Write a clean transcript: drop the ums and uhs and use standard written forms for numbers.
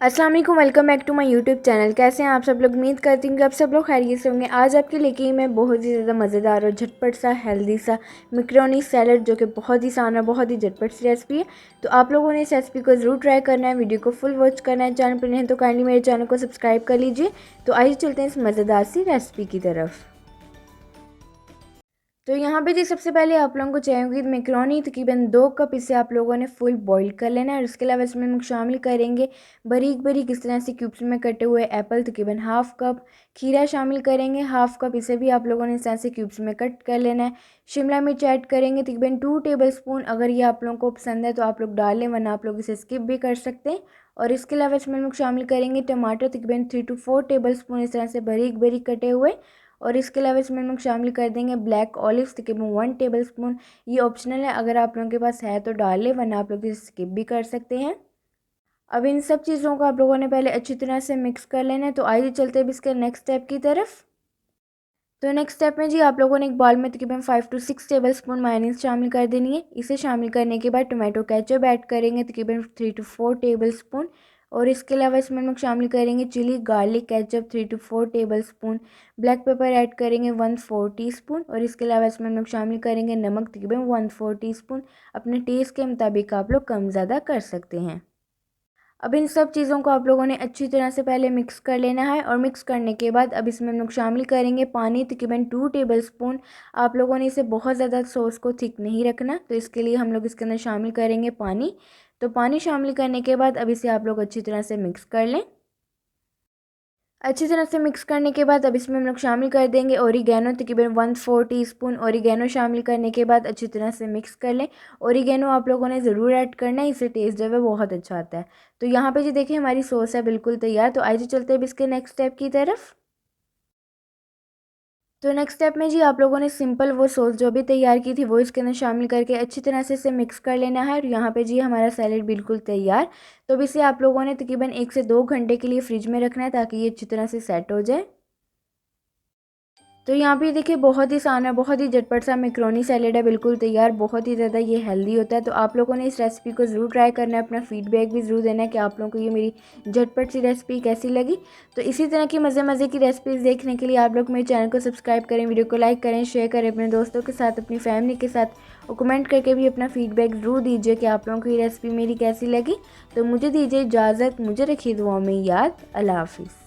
अस्सलाम वालेकुम, welcome back to my YouTube channel. कैसे हैं आप सब लोग? उम्मीद करती हूँ कि आप सब लोग खैरियत से होंगे। आज आपके लेके मैं बहुत ही ज़्यादा मज़ेदार और झटपट सा हेल्दी सा मैकरोनी सैलड, जो कि बहुत ही आसान और बहुत ही झटपट सी रेसिपी है। तो आप लोगों ने इस रेसिपी को ज़रूर ट्राई करना है, वीडियो को फुल वॉच करना है। चैनल पर नहीं है तो काइंडली मेरे चैनल को सब्सक्राइब कर लीजिए। तो आइए चलते हैं इस मज़ेदार सी रेसिपी की तरफ। तो यहाँ पे जी सबसे पहले आप लोगों को चाहिए होगी मैकरोनी, तकरीबन 2 कप इसे आप लोगों ने फुल बॉईल कर लेना है। और इसके अलावा इसमें हम शामिल करेंगे बारीक बारीक इस तरह से क्यूब्स में कटे हुए एप्पल, तकरीबन हाफ़ कप। खीरा शामिल करेंगे हाफ़ कप, इसे भी आप लोगों ने इस तरह से क्यूब्स में कट कर लेना है। शिमला मिर्च ऐड करेंगे तकरीबन 2 टेबल स्पून। अगर ये आप लोगों को पसंद है तो आप लोग डाल लें, वरना आप लोग इसे स्किप भी कर सकते हैं। और इसके अलावा इसमें हम लोग शामिल करेंगे टमाटर, तकरीबन 3 to 4 टेबल स्पून इस तरह से बारीक बारीक कटे हुए। और इसके अलावा इसमें हम लोग शामिल कर देंगे ब्लैक ऑलिव्स, तकरीबन 1 टेबल स्पून। ये ऑप्शनल है, अगर आप लोगों के पास है तो डाल लें, वरना आप लोग इसे स्किप भी कर सकते हैं। अब इन सब चीज़ों को आप लोगों ने पहले अच्छी तरह से मिक्स कर लेना है। तो आइए चलते हैं इसके नेक्स्ट स्टेप की तरफ। तो नेक्स्ट स्टेप में जी आप लोगों ने एक बॉल में तकरीबन 5 to 6 टेबल स्पून मायोनीज शामिल कर देनी है। इसे शामिल करने के बाद टोमेटो केचप ऐड करेंगे तकरीबन 3 to 4 टेबल स्पून। और इसके अलावा इसमें हम लोग शामिल करेंगे chilli garlic ketchup 3 to 4 tablespoon. Black pepper add करेंगे 1/4 टीस्पून। और इसके अलावा इसमें हम लोग शामिल करेंगे नमक, तकरीबन 1/4 टीस्पून। अपने टेस्ट के मुताबिक आप लोग कम ज़्यादा कर सकते हैं। अब इन सब चीज़ों को आप लोगों ने अच्छी तरह से पहले मिक्स कर लेना है। और मिक्स करने के बाद अब इसमें हम लोग शामिल करेंगे पानी, तकरीबन 2 टेबल स्पून। आप लोगों ने इसे बहुत ज़्यादा सॉस को थिक नहीं रखना, तो इसके लिए हम लोग इसके अंदर शामिल करेंगे पानी। तो पानी शामिल करने के बाद अब इसे आप लोग अच्छी तरह से मिक्स कर लें। अच्छी तरह से मिक्स करने के बाद अब इसमें हम लोग शामिल कर देंगे ओरिगेनो, तकरीबन 1/4 टीस्पून। ओरिगेनो शामिल करने के बाद अच्छी तरह से मिक्स कर लें। ओरिगेनो आप लोगों ने ज़रूर ऐड करना है, इससे टेस्ट जो है बहुत अच्छा आता है। तो यहाँ पे जी देखिए हमारी सॉस है बिल्कुल तैयार। तो आइए चलते हैं अब इसके नेक्स्ट स्टेप की तरफ। तो नेक्स्ट स्टेप में जी आप लोगों ने सिंपल वो सॉस जो भी तैयार की थी वो इसके अंदर शामिल करके अच्छी तरह से इसे मिक्स कर लेना है। और यहाँ पे जी हमारा सैलेड बिल्कुल तैयार। तो अब इसे आप लोगों ने तकरीबन 1 से 2 घंटे के लिए फ्रिज में रखना है, ताकि ये अच्छी तरह से सेट हो जाए। तो यहाँ पे देखिए बहुत ही आसान है, बहुत ही झटपट सा मैकरोनी सैलेड है बिल्कुल तैयार। बहुत ही ज़्यादा ये हेल्दी होता है। तो आप लोगों ने इस रेसिपी को ज़रूर ट्राई करना है, अपना फीडबैक भी ज़रूर देना है कि आप लोगों को ये मेरी झटपट सी रेसिपी कैसी लगी। तो इसी तरह की मज़े मज़े की रेसिपीज़ देखने के लिए आप लोग मेरे चैनल को सब्सक्राइब करें, वीडियो को लाइक करें, शेयर करें अपने दोस्तों के साथ, अपनी फैमिली के साथ। और कमेंट करके भी अपना फीडबैक ज़रूर दीजिए कि आप लोगों को ये रेसिपी मेरी कैसी लगी। तो मुझे दीजिए इजाज़त, मुझे रखिए दुआ में याद। अल्लाह हाफिज़।